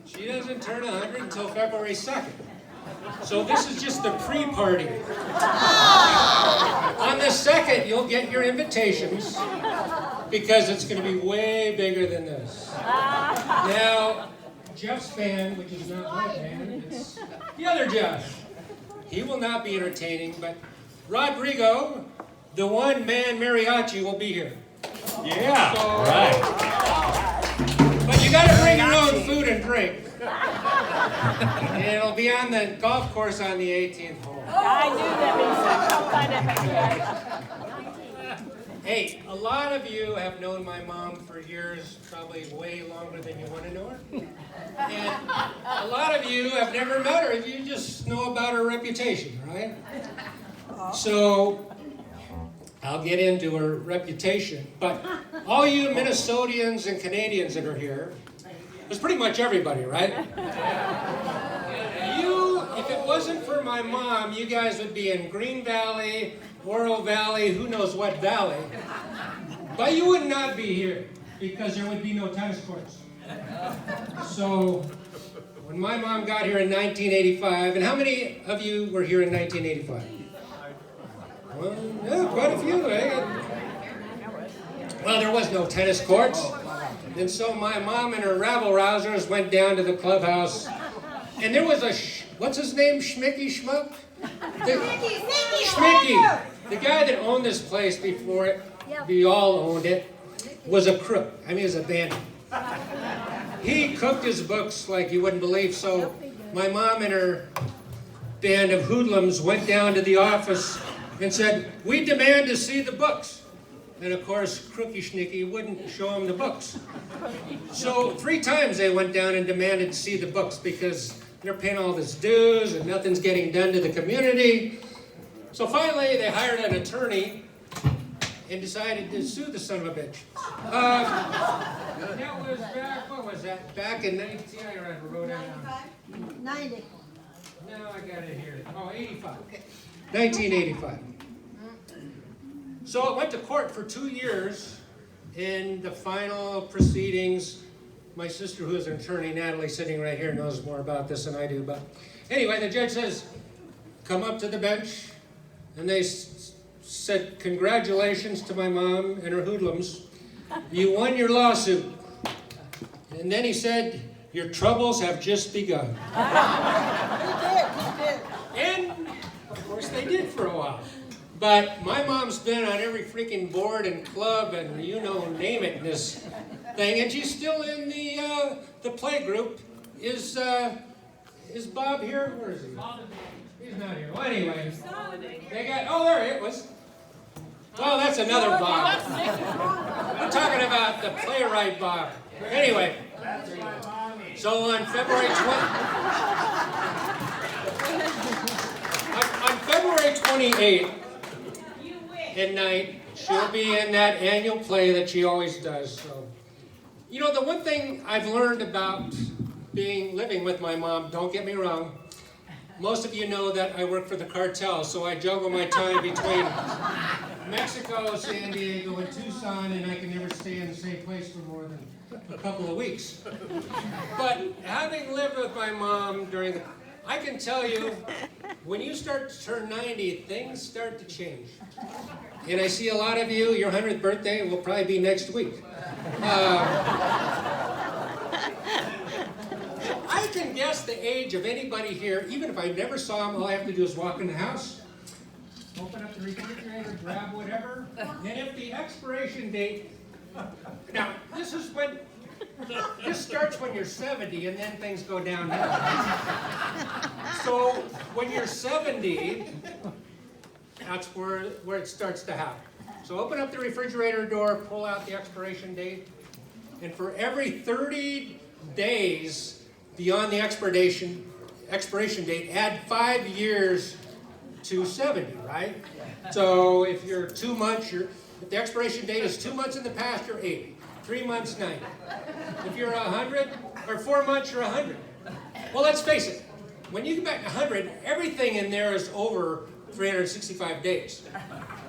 She doesn't turn 100 until February 2nd. So this is just the pre-party. On the 2nd, you'll get your invitations because it's going to be way bigger than this. Now, Jeff's band, which is not my band, it's the other Jeff. He will not be entertaining, but Rodrigo, the one-man mariachi, will be here. Yeah, So, right. But you got to bring your own food and drink. And it'll be on the golf course on the 18th hole. I knew that means Hey, a lot of you have known my mom for years, probably way longer than you want to know her. And a lot of you have never met her. You just know about her reputation, right? So I'll get into her reputation. But all you Minnesotians and Canadians that are here, it's pretty much everybody, right? If it wasn't for my mom, you guys would be in Green Valley, Oro Valley, who knows what valley. But you would not be here because there would be no tennis courts. So when my mom got here in 1985, and how many of you were here in 1985? Well, yeah, quite a few, eh? Well, there was no tennis courts. And so my mom and her rabble-rousers went down to the clubhouse. And there was a, what's his name, Schmicky Schmuck? Schmicky. The guy that owned this place before it, we all owned it, was a crook. I mean, he was a bandit. He cooked his books like you wouldn't believe. So my mom and her band of hoodlums went down to the office and said, "We demand to see the books." And of course, Crookie Schnicky wouldn't show them the books. So 3 times they went down and demanded to see the books because they're paying all this dues and nothing's getting done to the community. So finally, they hired an attorney and decided to sue the son of a bitch. That was back, what was that? Back in 19, I wrote it down. 90. No, I got it here. Oh, 85. 1985. So it went to court for 2 years. In the final proceedings, my sister, who is an attorney, Natalie, sitting right here, knows more about this than I do. But anyway, the judge says, "Come up to the bench." And they said, "Congratulations to my mom and her hoodlums. You won your lawsuit." And then he said, "Your troubles have just begun." He did. And of course they did for a while. But my mom's been on every freaking board and club and name it in this thing, and she's still in the play group. Is Bob here? Where is he? He's not here. Well, anyway, they got. Oh, there it was. Well, that's another Bob. I'm talking about the playwright Bob. Anyway, so on February 28th at night, she'll be in that annual play that she always does. So, the one thing I've learned about living with my mom, don't get me wrong, most of you know that I work for the cartel, so I juggle my time between Mexico, San Diego, and Tucson, and I can never stay in the same place for more than a couple of weeks. But having lived with my mom I can tell you, when you start to turn 90, things start to change. And I see a lot of you, your 100th birthday will probably be next week. I can guess the age of anybody here, even if I never saw them. All I have to do is walk in the house, open up the refrigerator, grab whatever, and if the expiration date, now this starts when you're 70 and then things go downhill. So when you're 70, that's where it starts to happen. So open up the refrigerator door, pull out the expiration date, and for every 30 days beyond the expiration date, add 5 years to 70, right? So if you're 2 months, if the expiration date is 2 months in the past, you're 80. 3 months, 90. If you're 100, or 4 months, you're 100. Well, let's face it. When you get back to 100, everything in there is over 365 days.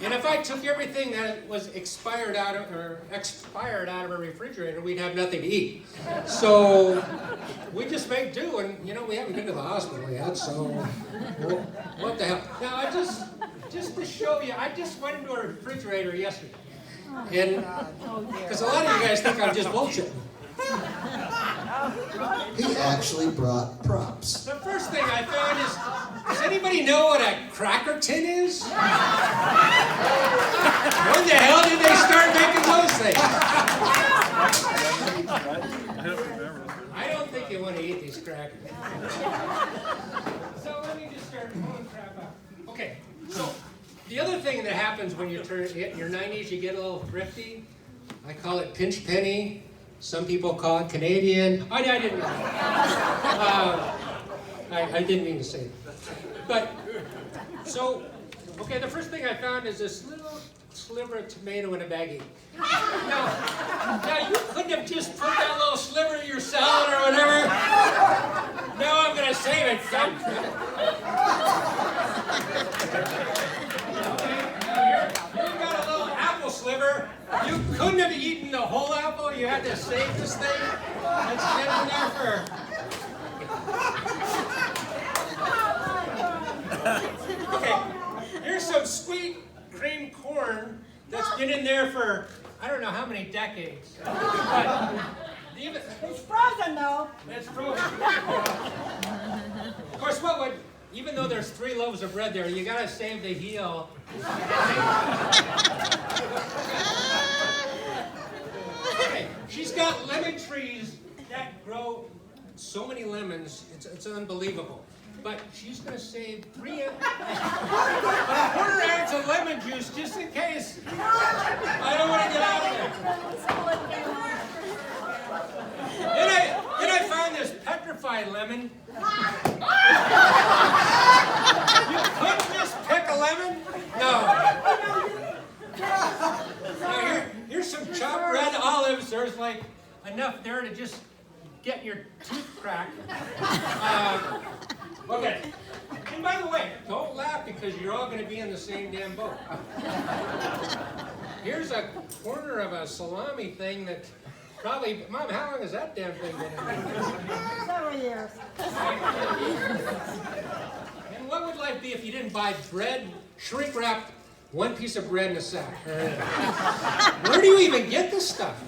And if I took everything that was expired out of a refrigerator, we'd have nothing to eat. So we just make do, and we haven't been to the hospital yet, so what the hell? Now, just to show you, I just went into a refrigerator yesterday, and because a lot of you guys think I'm just bullshitting. He actually brought props. The first thing I found is, does anybody know what a cracker tin is? When the hell did they start making those things? I don't think you want to eat these crackers. So let me just start pulling crap out. Okay, so the other thing that happens when you hit your 90s, you get a little thrifty. I call it pinch penny. Some people call it Canadian. I didn't know. I didn't mean to say that. But, so, okay, the first thing I found is this little sliver of tomato in a baggie. Now, you couldn't have just put that little sliver in your salad or whatever. No, I'm going to save it. Okay, now here you got a little apple sliver. You couldn't have eaten the whole apple. You had to save this thing and sit in there for... Okay, here's some sweet cream corn that's been in there for I don't know how many decades. But It's frozen though. it's frozen. Of course, even though there's 3 loaves of bread there, you gotta save the heel. Okay, she's got lemon trees that grow so many lemons, it's unbelievable. But she's going to save 3 quarter ounce of lemon juice just in case I don't want to get out of there. Then I found this petrified lemon. You couldn't just pick a lemon? No. Now here's some chopped red olives. There's like enough there to just get your tooth cracked. Okay. And by the way, don't laugh because you're all going to be in the same damn boat. Here's a corner of a salami thing that probably, Mom, how long has that damn thing been in there? Several years. And what would life be if you didn't buy bread, shrink wrapped, 1 piece of bread in a sack? Where do you even get this stuff?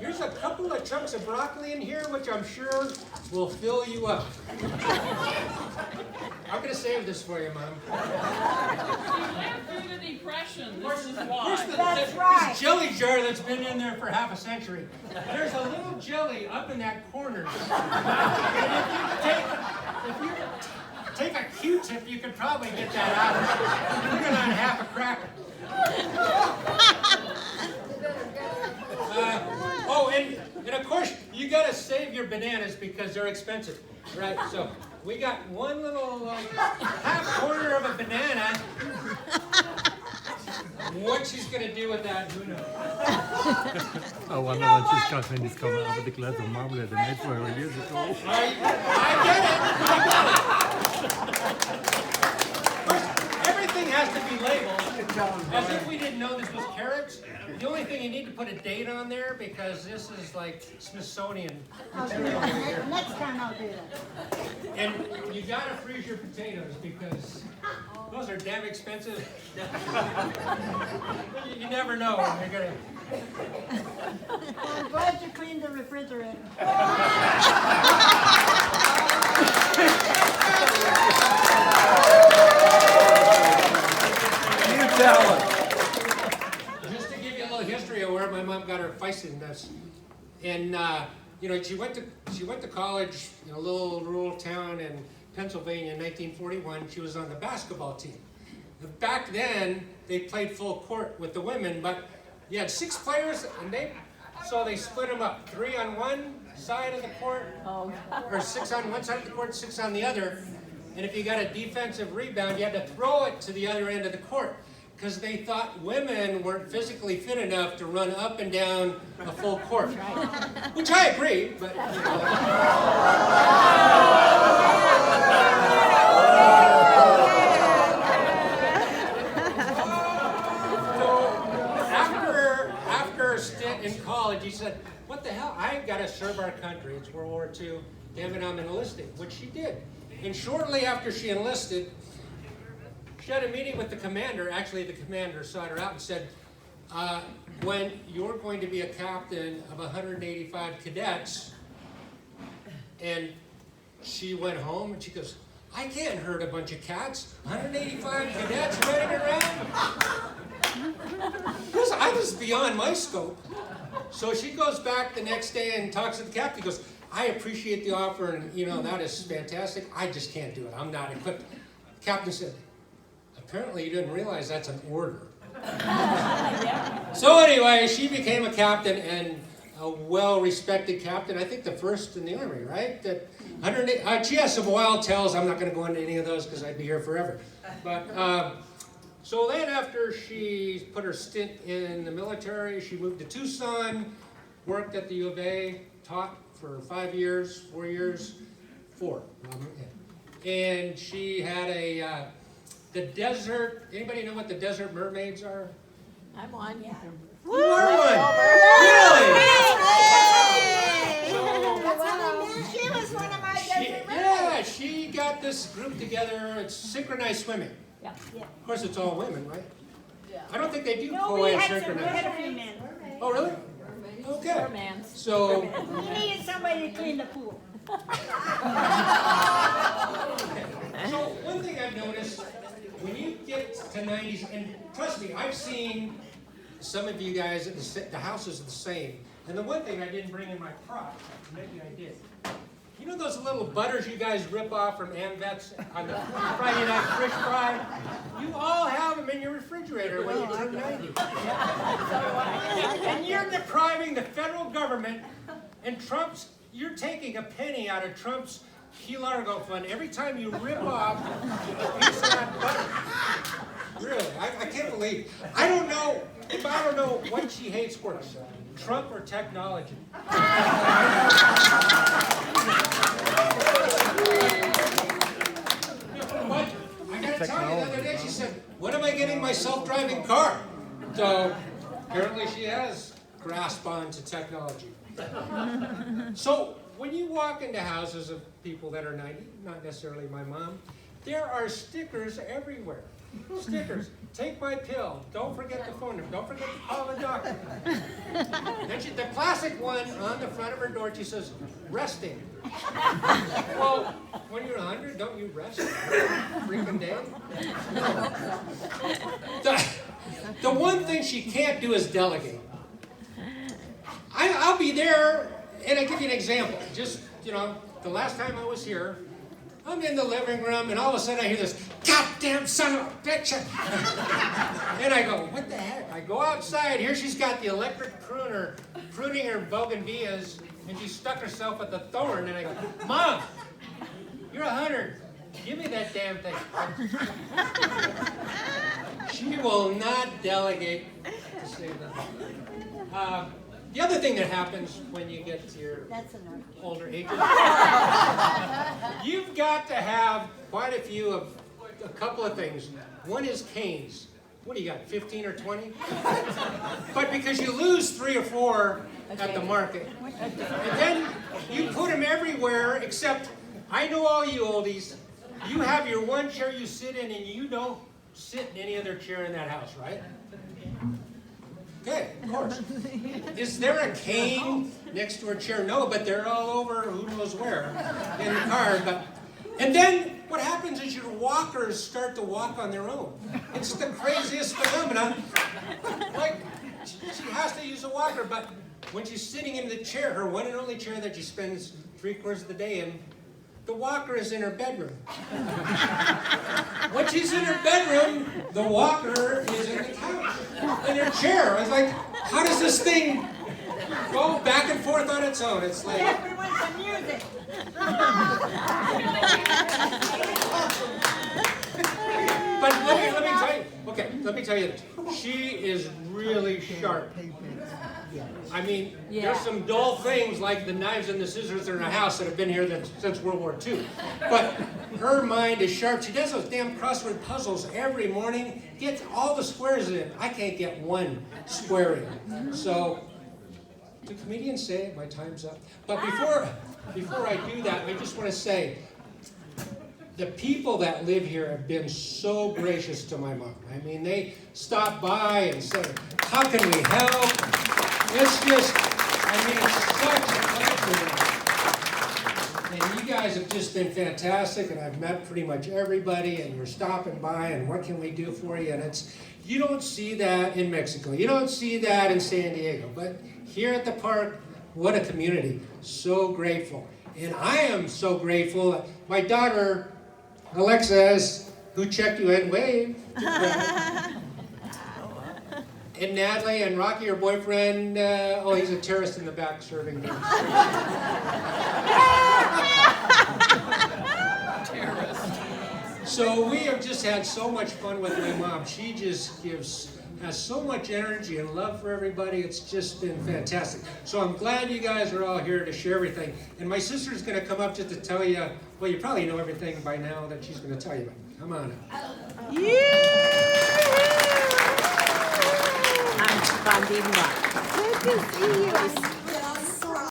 Here's a couple of chunks of broccoli in here, which I'm sure will fill you up. I'm going to save this for you, Mom. You went through the Depression. This is Here's why. That's right. this jelly jar that's been in there for half a century. There's a little jelly up in that corner. And if you take a Q-tip, you could probably get that out of it. Put it on half a cracker. And of course, you got to save your bananas because they're expensive, right? So we got one little half quarter of a banana. What she's going to do with that, who knows? I wonder when she's when he's coming out with a glass of marmalade and that's where years ago. I get it. Of course, everything has to be labeled as if we didn't know this was carrots. The only thing you need to put a date on there because this is like Smithsonian material over here. Next time I'll do that. And you gotta freeze your potatoes because those are damn expensive. You never know when you're gonna. Well, I'm glad you cleaned the refrigerator. You tell us. Just to give you a little history of where my mom got her feistiness, and she went to college in a little rural town in Pennsylvania in 1941. She was on the basketball team. Back then, they played full court with the women, but you had 6 players, and they split them up, 3 on one side of the court, or 6 on one side of the court, 6 on the other. And if you got a defensive rebound, you had to throw it to the other end of the court because they thought women weren't physically fit enough to run up and down a full court. Which I agree, but after a stint in college, he said, what the hell, I gotta serve our country, it's World War II, damn it, I'm enlisting, which she did. And shortly after she enlisted, she had a meeting with the commander. Actually, the commander sought her out and said, when you're going to be a captain of 185 cadets, and she went home and she goes, I can't herd a bunch of cats. 185 cadets running around. I was beyond my scope. So she goes back the next day and talks to the captain. He goes, I appreciate the offer, and that is fantastic. I just can't do it. I'm not equipped. The captain said, apparently you didn't realize that's an order. So anyway, she became a captain, and a well-respected captain. I think the first in the Army, right? She has some wild tales. I'm not going to go into any of those because I'd be here forever. But so then after she put her stint in the military, she moved to Tucson, worked at the U of A, taught for 5 years, 4 years, 4. And she had the desert, anybody know what the desert mermaids are? I'm on. Yeah. You are one! Really? She was one of my desert Yeah, she got this group together. It's synchronized swimming. Yeah. Of course, it's all women, right? Yeah. I don't think they do No, we co-ed had a synchronized. few men. Oh, really? Okay. Mermans. So, We needed somebody to clean the pool. so one thing I've noticed, when you get to 90s, and trust me, I've seen some of you guys, the houses are the same. And the one thing I didn't bring in my prop, maybe I did. You know those little butters you guys rip off from AmVets on the Friday night fish fry? You all have them in your refrigerator when you turn 90. And you're depriving the federal government, and you're taking a penny out of Trump's Key Largo fund every time you rip off a piece of that butter. Really, I can't believe it. I don't know what she hates worse, Trump or technology. But I gotta tell you, the other day she said, when am I getting my self-driving car? So apparently she has grasp on to technology. So when you walk into houses of people that are 90, not necessarily my mom, there are stickers everywhere. Stickers. Take my pill. Don't forget the phone number. Don't forget to call the doctor. Then the classic one on the front of her door, she says, resting. Well, when you're 100, don't you rest freaking day? The one thing she can't do is delegate. I'll be there, and I'll give you an example. Just, the last time I was here, I'm in the living room, and all of a sudden I hear this, goddamn son of a bitch. And I go, what the heck? I go outside. Here she's got the electric pruner pruning her bougainvilleas, and she stuck herself with a thorn. And I go, Mom, you're 100. Give me that damn thing. She will not delegate to save them. The other thing that happens when you get to your older ages, you've got to have quite a few of a couple of things. One is canes. What do you got, 15 or 20? But because you lose 3 or 4 at the market. And then you put them everywhere, except I know all you oldies, you have your one chair you sit in, and you don't sit in any other chair in that house, right? Okay, of course. Is there a cane next to her chair? No, but they're all over who knows where in the car. And then what happens is your walkers start to walk on their own. It's the craziest phenomenon. Like, she has to use a walker, but when she's sitting in the chair, her one and only chair that she spends 3/4 of the day in, the walker is in her bedroom. When she's in her bedroom, the walker is in the couch, in her chair. I was like, how does this thing go back and forth on its own? It's like... Yeah, we want some music. But let me tell you this. She is really sharp. I mean, there's some dull things like the knives and the scissors in her house that have been here since World War II. But her mind is sharp. She does those damn crossword puzzles every morning, gets all the squares in. I can't get one square in. So do comedians say my time's up? But before I do that, I just want to say, the people that live here have been so gracious to my mom. I mean, they stop by and say, how can we help? It's just, I mean, it's such a pleasure. And you guys have just been fantastic, and I've met pretty much everybody, and you're stopping by, and what can we do for you? And it's, you don't see that in Mexico. You don't see that in San Diego. But here at the park, what a community. So grateful. And I am so grateful. My daughter, Alexa, who checked you in, wave. And Natalie and Rocky, your boyfriend, oh, he's a terrorist in the back serving drinks. So we have just had so much fun with my mom. She just has so much energy and love for everybody. It's just been fantastic. So I'm glad you guys are all here to share everything. And my sister's going to come up just to tell you, well, you probably know everything by now that she's going to tell you about. Come on up. I'm Good to see you.